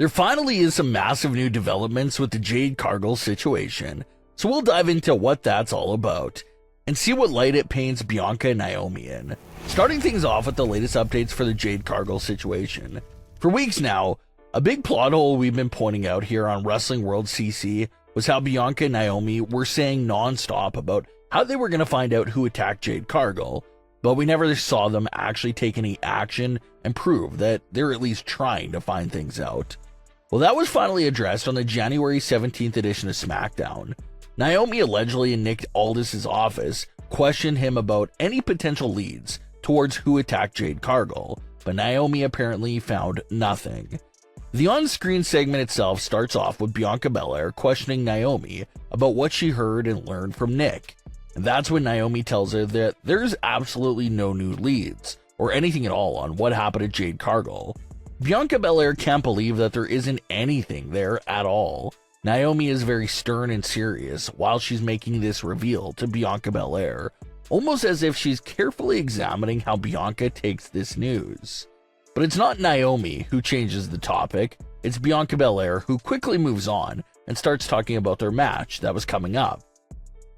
There finally is some massive new developments with the Jade Cargill situation, so we'll dive into what that's all about, and see what light it paints Bianca and Naomi in. Starting things off with the latest updates for the Jade Cargill situation. For weeks now, a big plot hole we've been pointing out here on Wrestling World CC was how Bianca and Naomi were saying non-stop about how they were going to find out who attacked Jade Cargill, but we never saw them actually take any action and prove that they're at least trying to find things out. Well, that was finally addressed on the January 17th edition of SmackDown. Naomi allegedly in Nick Aldis's office questioned him about any potential leads towards who attacked Jade Cargill, but Naomi apparently found nothing. The on-screen segment itself starts off with Bianca Belair questioning Naomi about what she heard and learned from Nick, and that's when Naomi tells her that there's absolutely no new leads or anything at all on what happened to Jade Cargill. Bianca Belair can't believe that there isn't anything there at all. Naomi is very stern and serious while she's making this reveal to Bianca Belair, almost as if she's carefully examining how Bianca takes this news. But it's not Naomi who changes the topic, it's Bianca Belair who quickly moves on and starts talking about their match that was coming up.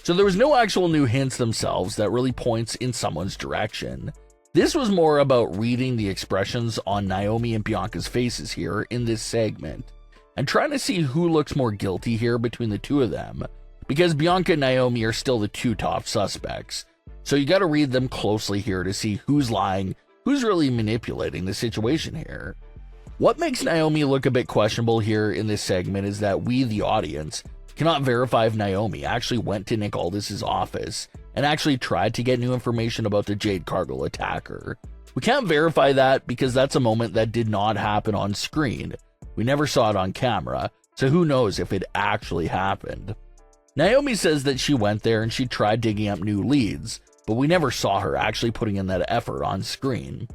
So there was no actual new hints themselves that really points in someone's direction. This was more about reading the expressions on Naomi and Bianca's faces here in this segment, and trying to see who looks more guilty here between the two of them, because Bianca and Naomi are still the two top suspects, so you gotta read them closely here to see who's lying, who's really manipulating the situation here. What makes Naomi look a bit questionable here in this segment is that we, the audience, cannot verify if Naomi actually went to Nick Aldis's office and actually tried to get new information about the Jade Cargill attacker. We can't verify that because that's a moment that did not happen on screen. We never saw it on camera, so who knows if it actually happened. Naomi says that she went there and she tried digging up new leads, but we never saw her actually putting in that effort on screen.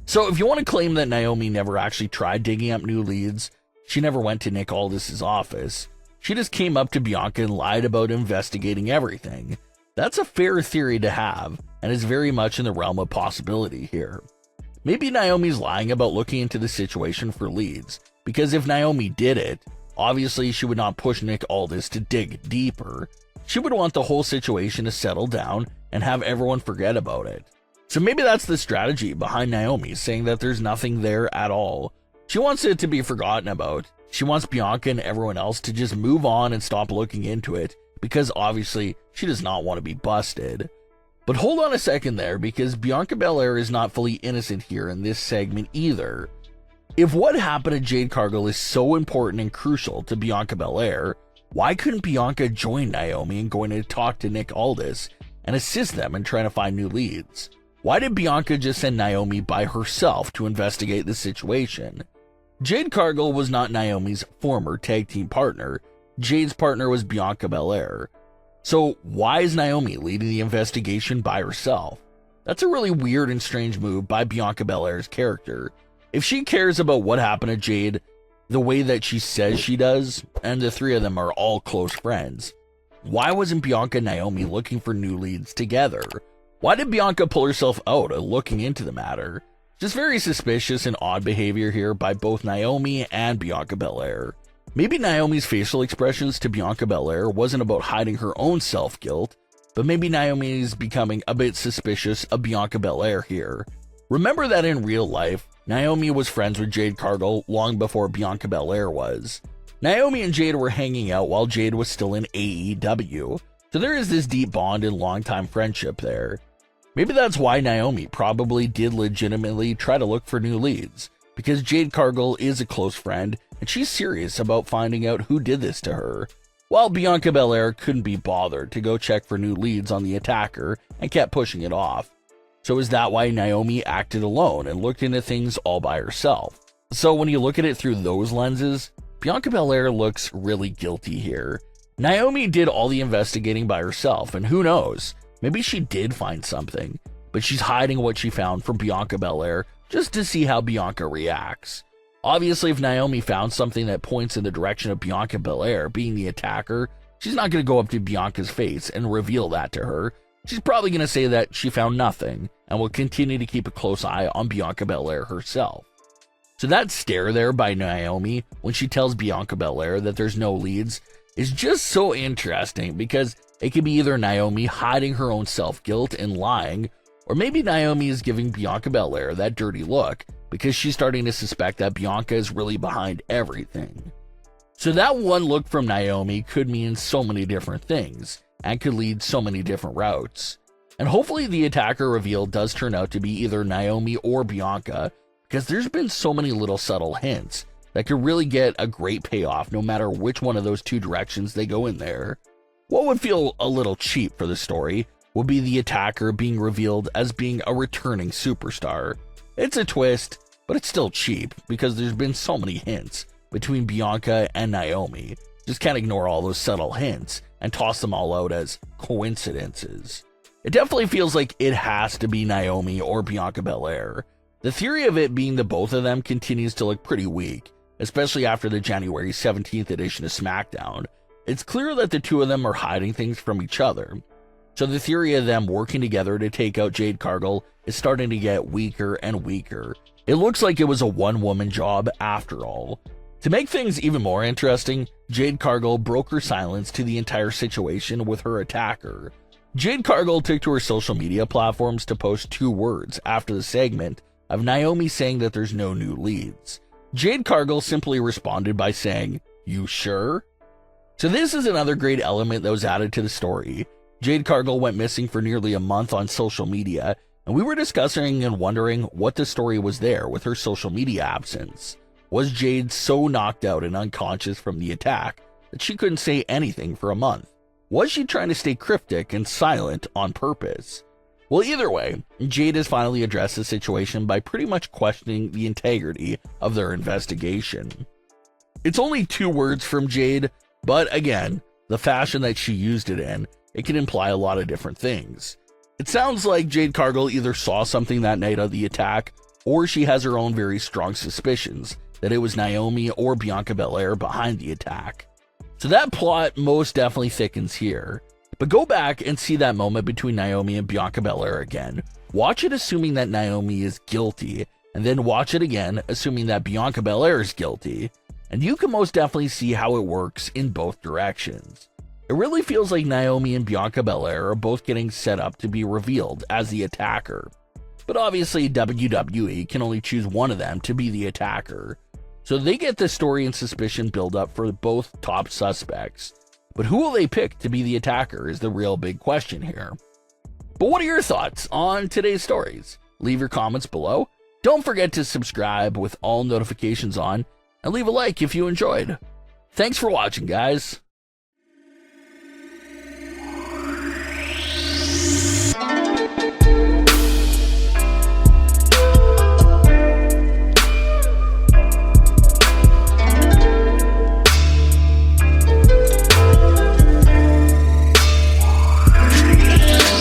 So if you want to claim that Naomi never actually tried digging up new leads, she never went to Nick Aldis's office, she just came up to Bianca and lied about investigating everything. That's a fair theory to have, and is very much in the realm of possibility here. Maybe Naomi's lying about looking into the situation for leads, because if Naomi did it, obviously she would not push Nick Aldis to dig deeper. She would want the whole situation to settle down and have everyone forget about it. So maybe that's the strategy behind Naomi saying that there's nothing there at all. She wants it to be forgotten about. She wants Bianca and everyone else to just move on and stop looking into it, because obviously she does not want to be busted. But hold on a second there, because Bianca Belair is not fully innocent here in this segment either. If what happened to Jade Cargill is so important and crucial to Bianca Belair, why couldn't Bianca join Naomi in going to talk to Nick Aldis and assist them in trying to find new leads? Why did Bianca just send Naomi by herself to investigate the situation? Jade Cargill was not Naomi's former tag team partner. Jade's partner was Bianca Belair. So why is Naomi leading the investigation by herself? That's a really weird and strange move by Bianca Belair's character. If she cares about what happened to Jade the way that she says she does, and the three of them are all close friends, why wasn't Bianca and Naomi looking for new leads together? Why did Bianca pull herself out of looking into the matter? Just very suspicious and odd behavior here by both Naomi and Bianca Belair. Maybe Naomi's facial expressions to Bianca Belair wasn't about hiding her own self-guilt, but maybe Naomi's becoming a bit suspicious of Bianca Belair here. Remember that in real life, Naomi was friends with Jade Cargill long before Bianca Belair was. Naomi and Jade were hanging out while Jade was still in AEW, so there is this deep bond and long-time friendship there. Maybe that's why Naomi probably did legitimately try to look for new leads, because Jade Cargill is a close friend and she's serious about finding out who did this to her, while Bianca Belair couldn't be bothered to go check for new leads on the attacker and kept pushing it off. So is that why Naomi acted alone and looked into things all by herself? So when you look at it through those lenses, Bianca Belair looks really guilty here. Naomi did all the investigating by herself, and who knows, maybe she did find something, but she's hiding what she found from Bianca Belair just to see how Bianca reacts. Obviously, if Naomi found something that points in the direction of Bianca Belair being the attacker, she's not going to go up to Bianca's face and reveal that to her. She's probably going to say that she found nothing and will continue to keep a close eye on Bianca Belair herself. So that stare there by Naomi when she tells Bianca Belair that there's no leads is just so interesting, because it could be either Naomi hiding her own self-guilt and lying, or maybe Naomi is giving Bianca Belair that dirty look because she's starting to suspect that Bianca is really behind everything. So that one look from Naomi could mean so many different things and could lead so many different routes. And hopefully the attacker reveal does turn out to be either Naomi or Bianca, because there's been so many little subtle hints that could really get a great payoff no matter which one of those two directions they go in there. What would feel a little cheap for the story would be the attacker being revealed as being a returning superstar. It's a twist, but it's still cheap because there's been so many hints between Bianca and Naomi. Just can't ignore all those subtle hints and toss them all out as coincidences. It definitely feels like it has to be Naomi or Bianca Belair. The theory of it being the both of them continues to look pretty weak, especially after the January 17th edition of SmackDown. It's clear that the two of them are hiding things from each other. So the theory of them working together to take out Jade Cargill is starting to get weaker and weaker. It looks like it was a one-woman job after all. To make things even more interesting, Jade Cargill broke her silence to the entire situation with her attacker. Jade Cargill took to her social media platforms to post 2 words after the segment of Naomi saying that there's no new leads. Jade Cargill simply responded by saying, "You sure?" So this is another great element that was added to the story. Jade Cargill went missing for nearly a month on social media, and we were discussing and wondering what the story was there with her social media absence. Was Jade so knocked out and unconscious from the attack that she couldn't say anything for a month? Was she trying to stay cryptic and silent on purpose? Well, either way, Jade has finally addressed the situation by pretty much questioning the integrity of their investigation. It's only 2 words from Jade, but again, the fashion that she used it in, it can imply a lot of different things. It sounds like Jade Cargill either saw something that night of the attack, or she has her own very strong suspicions that it was Naomi or Bianca Belair behind the attack. So that plot most definitely thickens here. But go back and see that moment between Naomi and Bianca Belair again. Watch it assuming that Naomi is guilty, and then watch it again assuming that Bianca Belair is guilty. And you can most definitely see how it works in both directions. It really feels like Naomi and Bianca Belair are both getting set up to be revealed as the attacker. But obviously WWE can only choose one of them to be the attacker. So they get the story and suspicion build up for both top suspects. But who will they pick to be the attacker is the real big question here. But what are your thoughts on today's stories? Leave your comments below. Don't forget to subscribe with all notifications on, and leave a like if you enjoyed. Thanks for watching, guys.